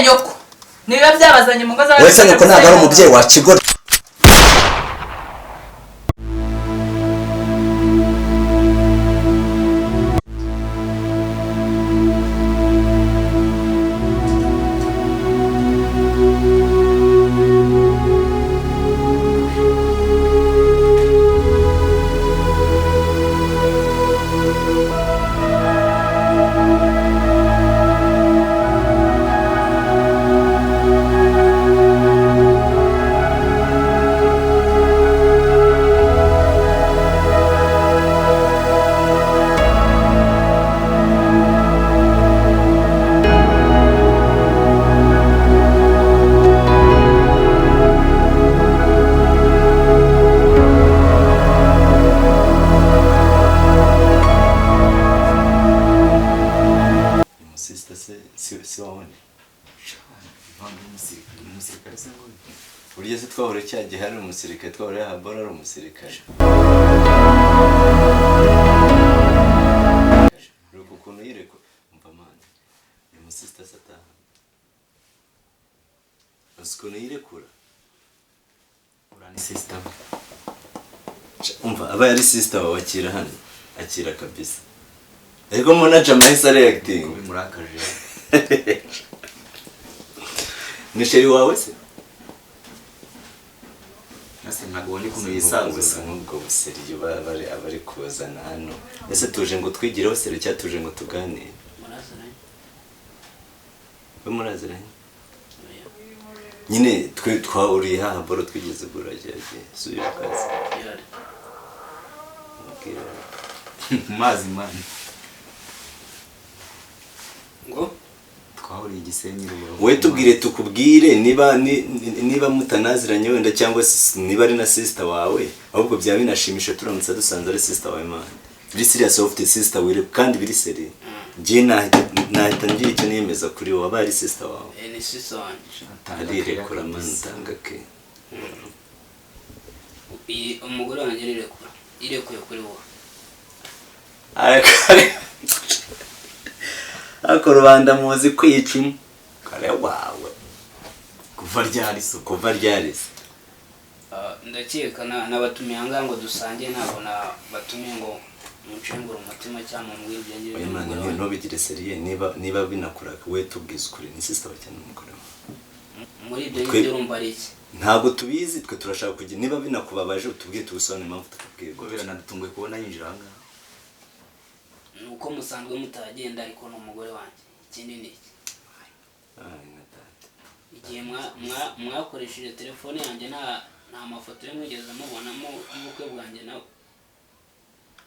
nyoko niba byabazanye mu ngo z'abandi wese nuko ntabwo ari umubyeyi wa kigo si wabone umusirikare se ngo burya se twahora cyagiye hari umusirikare twahora habora ari umusirikare ruko ukuntu yireko umva manje ni umusista sata ukuntu yirekura urani sister umva aba yari sister wakira hano akira kabisa ego manager mahise reacting murakaje Nisheri wawe se nase nagobonye kuno yisanzwe nk'ubwo buseriyo abari kuzana hano ese tuje ngo twigireho seri cya tuje ngo tuganire muraziranye nyine twe twahuriye ha boro twigeze gurajaje suyo kazi mazi mani ngo twahuriye Gisenyi rubero we tubwire tukubwire niba mutanaziranye wenda cyangwa niba ari na sister wawe ahubwo bya binashimisha turamutse dusanze ari sister wawe man biri serious of the sister wire kandi biri seri je nahita ngiye icyo niyemeza kuri wowe abari sister wawe ni sister wanje ari rekura man tangake umugore wanjye irekuye kuri wowe ako rubanda muzi kwica kare wawe kuva ryari se ndakeka nabatumiye anga ngo dusange ntabwo batumiye ngo mucengura umutima cyangwa mu bwenge Imana no bigire seriye niba binakuraka we tubwiza ukuri ni sister wa cyane umugore muri ibyo ngibyo urumva ari iki ntabwo tubizi twe turashaka kugira niba binakubabaje utubwiye tugusobanura impamvu tukubwiye ko biranadutunguye kubona yinjira anga nuko musanzwe mutagenda ariko no mugore wanjye ikindi ni iki igihe mwakoresheje telefone yanjye nta mafoto yo mwigeze mubonamo y'ubukwe bwanjye nawe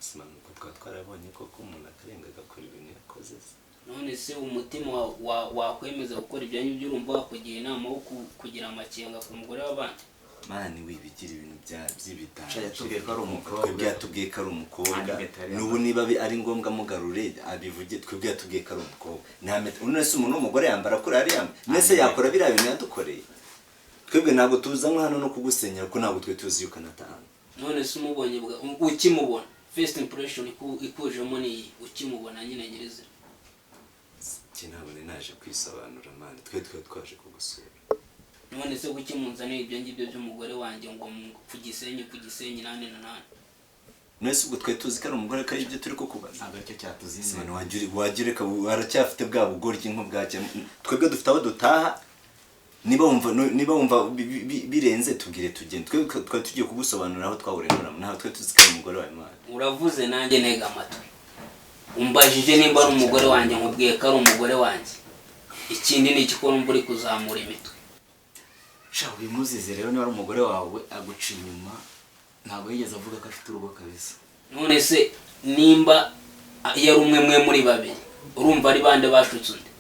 simana uko twarabonye ko umuntu akarenga agakora ibintu yakoze none se umutima wakwemeza gukora ibyanyu by'urumva wakugira inama yo kugira amakenga ku mugore w'abandi mani wibigira ibintu by'ibitaje yatubwiye ko ari umukobwa twebwe yatubwiye ko ari umukobwa n'ubu niba ari ngombwa mugarure abivuge twebwe yatubwiye ko ari umukobwa none se umuntu w'umugore yambara kuri ariya mbese yakora biriya bintu yadukoreye twebwe ntabwo tuzanywe hano no kugusenyera kuko ntabwo twe tuzi yuko anatanga none se umubonye ukimubona first impression ikujemo ni ukimubona nyine nyirizina ntabwo naje kwisobanura mani twe twaje kugusura none se kukimunzaniye ibyo ngibyo by'umugore wanjye ngo ku Gisenyi nane nese ubwo twe tuzi ko ari umugore ko ibyo turi kukubaza agacyo cyatuzinze simana wagireka waracyafite bwa bugoryi nko bwacye twebwe dufite aho dutaha niba wumva birenze tubwire tugende twe tugiye kugusobanurira aho twahurira naho twe tuzi ko ari umugore wawe mwana uravuze nanjye ntega amatwi umbajije nimba ari umugore wanjye nkubwiye ko ari umugore wanjye ikindi ni ikikora umva uri kuzamura imitwe shaho bimuzize rero niba ari umugore wawe aguca inyuma ntabwo yigeze avuga ko afite urugo kabisa none se nimba yari umwe muri babiri urumva ari bande bashutse undi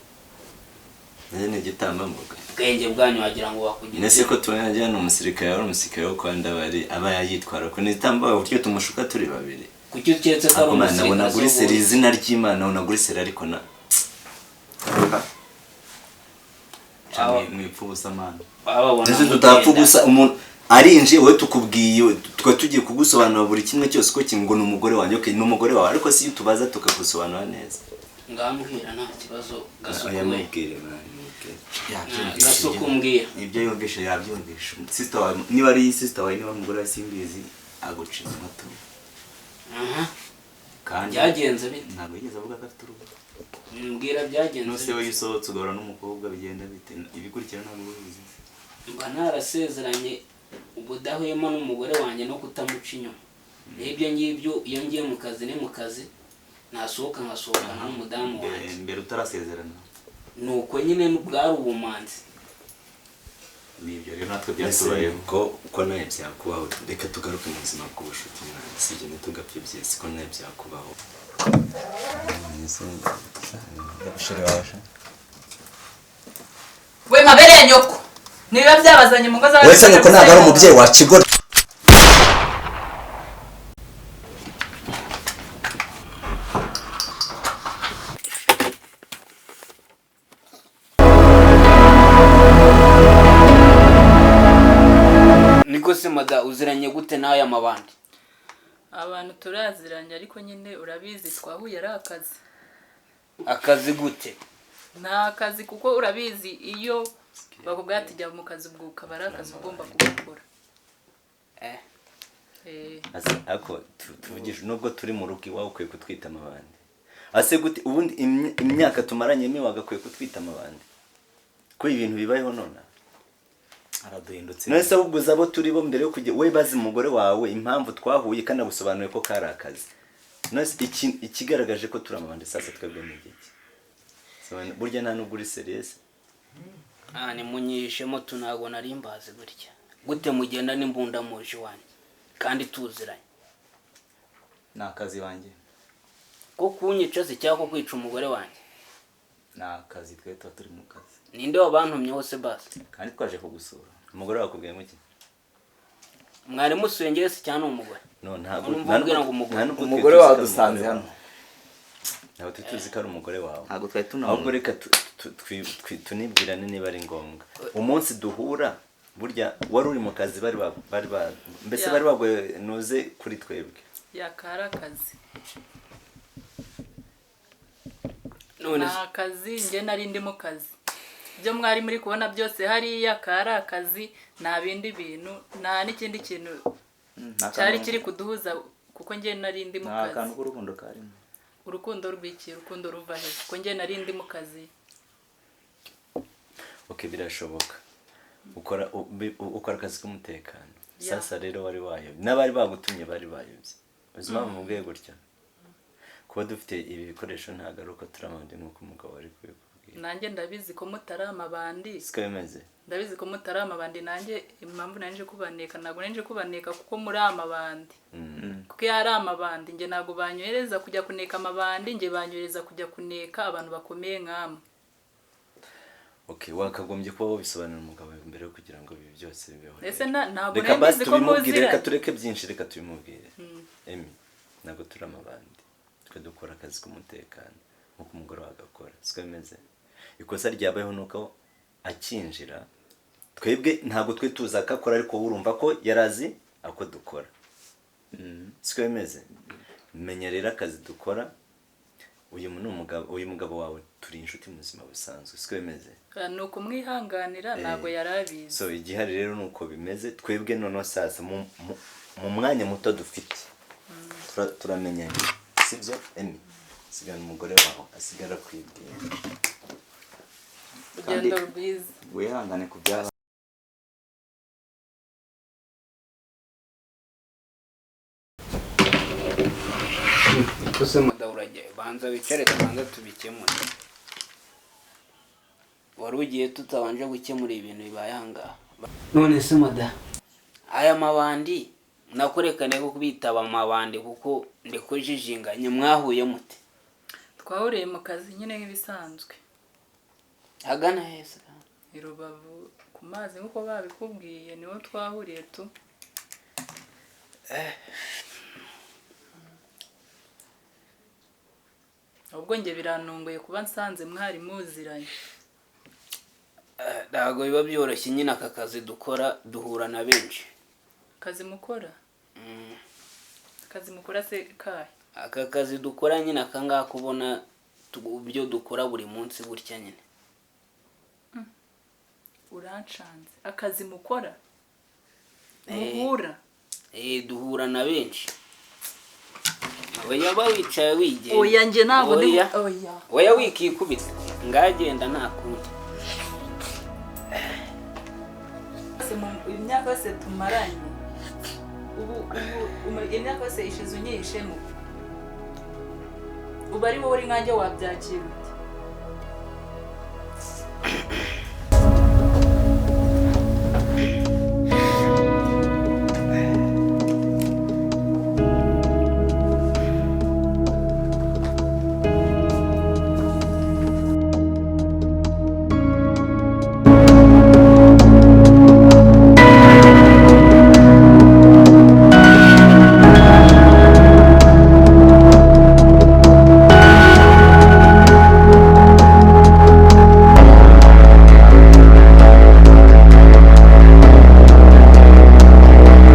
nene igitambambuga ubwenge bwanyu wagira ngo bakugire nese ko tubajya no umusirikare ari umusirikare wo kwanda bari aba yayitwara ko nitamba uburyo tumushuka turi babiri kuki uketse ko ari umusirikare ubona guri seri izina ry'Imana ubona guri seri ariko na mwipfu busamana ndetse tutapfu gusa umuntu arinje we tukubwiye twa tugiye kugusobanura buri kimwe cyose ko kingo ni umugore wanjye okay ni umugore wawe ariko si tubaza tukagusobanura neza ngambwira nta kibazo gasubire gasuka umbwira ibyo yumvishe yabyumvisha sister wawe niba ari sister wawe niba umugore simbizi agucinya amato kandi byagenze bite ntabwo yigeze avuga ko afite urugo mbwira byagenze nose we yisohotse ugahura n'umukobwa bigenda bite ibikurikira ntabwo ubizi mba narasezeranye ubudahwema n'umugore wanjye no kutamuca inyuma n'ibyo ngibyo iyo ngiye mu kazi ni mu kazi nasohoka nkasohokana n'umudamu wanjye mbere utarasezerana nuko nyine bwari ubumanzi nibyo rero natwe byatubayeho ko nawe byakubaho reka tugaruke mu buzima bw'ubushuti mwana sibyo ntitugapfe byese ko nawe byakubaho we mabere ya nyoko niba byabazanye mu ngo z'abandi wese nuko ntabwo ari umubyeyi wa kigore niko se mada uziranye gute n'aya mabandi abantu turaziranye ariko nyine urabizi twahuye ari akazi akazi gute nta akazi kuko urabizi iyo bakubwira ati jya mu kazi ubwo ukaba ari akazi ugomba kugakora ariko tuvugisha nubwo turi mu rugo iwawe ukwiye kutwita amabandi ase gute ubundi imyaka tumaranyemo wagakwiye kutwita amabandi ko ibintu bibayeho none araduhindutse nese ahubwo abo turi bo mbere yo kujya we bazi umugore wawe impamvu twahuye kandi agusobanuye ko kari akazi nese ikigaragaje ko turi amabandi sasa twebwe ni iki burya nta nubwo uri serious ni munyishemo tunago nari mbazi burya gute mugenda n'imbunda muje wanjye kandi tuziranye ni akazi wanjye ko kunyica se cyangwa kwica umugore wanjye ni akazi twe tuba turi mu kazi ninde wabantumye hose basi kandi twaje kugusura umugore wakubwiye muki mwari musengeye se cyane umugore no ntabwo mbwira ngo umugore wawe dusanze hano ntabwo tuzi ko ari umugore wawe ntabwo twari tunabona ahubwo reka tunibwirane niba ari ngombwa umunsi duhura burya wari uri mu kazi mbese bari baguye nuze kuri twebwe yakara akazi none nta kazi njye nari ndi mu kazi ibyo mwari muri kubona byose hariya kari akazi nta bindi bintu nta n'ikindi kintu cyari kiri kuduhuza kuko njye nari ndi mu nta kazi kantu k'urukundo karimo urukundo rw'iki urukundo ruva he kuko njye nari ndi mu kazi birashoboka ukora akazi k'umutekano sasa rero wari wayobye n'abari bagutumye bari bayobye ubuzima bumubwiye gutya kuba dufite ibi bikoresho ntabwo ari uko turi amabandi nk'uko umugabo ari kubikubwira nanjye ndabizi ko mutari amabandi siko bimeze ndabizi ko mutari amabandi nanjye impamvu nanje kubaneka ntabwo nanje kubaneka kuko muri amabandi kuko iyo ari amabandi njye ntabwo banyohereza kujya kuneka amabandi njye banyohereza kujya kuneka abantu bakomeye nk'amwe wakagombye kuba wabisobanurira umugabo mbere yo kugira ngo ibi byose bibeho ese ntabwo reka basi nabizi ko tubimubwire reka muziranye tureke byinshi reka tubimubwire emi ntabwo turi amabandi twe dukora akazi k'umutekano nk'uko umugore wagakora siko bimeze ikosa ryabayeho nuko akinjira twebwe ntabwo twe tuzi akakora ariko urumva ko yarazi ako dukora siko bimeze menya rero akazi dukora uyu mugabo wawe turi inshuti mu buzima busanzwe siko bimeze ni ukumwihanganira ntabwo yarabizi so igihari rero nuko bimeze twebwe noneho sasa mu mwanya muto dufite turamenyanye sibyo emi sigana umugore wawe asigara kwibwira urugendo rwiza wihangane ku byaha use mudahurage banza wicare tubanza tubikemure wari ugiye tutabanje gukemura ibintu bibaye ahangaha none se mada aya mabandi nakurekane ko kubitaba amabandi kuko ndikujijinganye mwahuye mute twahuriye mu kazi nyine nk'ibisanzwe agana heza i Rubavu ku mazi nk'uko babikubwiye niho twahuriye tu ubwo njye birantunguye kuba nsanze mwari muziranye ntabwo biba byoroshye nyine aka kazi dukora duhura na benshi akazi mukora akazi mukora se kahe aka kazi dukora nyine akangaka ubona ibyo dukora buri munsi gutya nyine urancanze akazi mukora muhura duhura na benshi. Oya ba wicaye wigenda. oya nje ntabwo ndi Oya wikikubita ngagenda nta kundi. imyaka yose tumaranye ubu imyaka yose ishize unyihishemo ubu ari wowe uri nkanjye wabyakira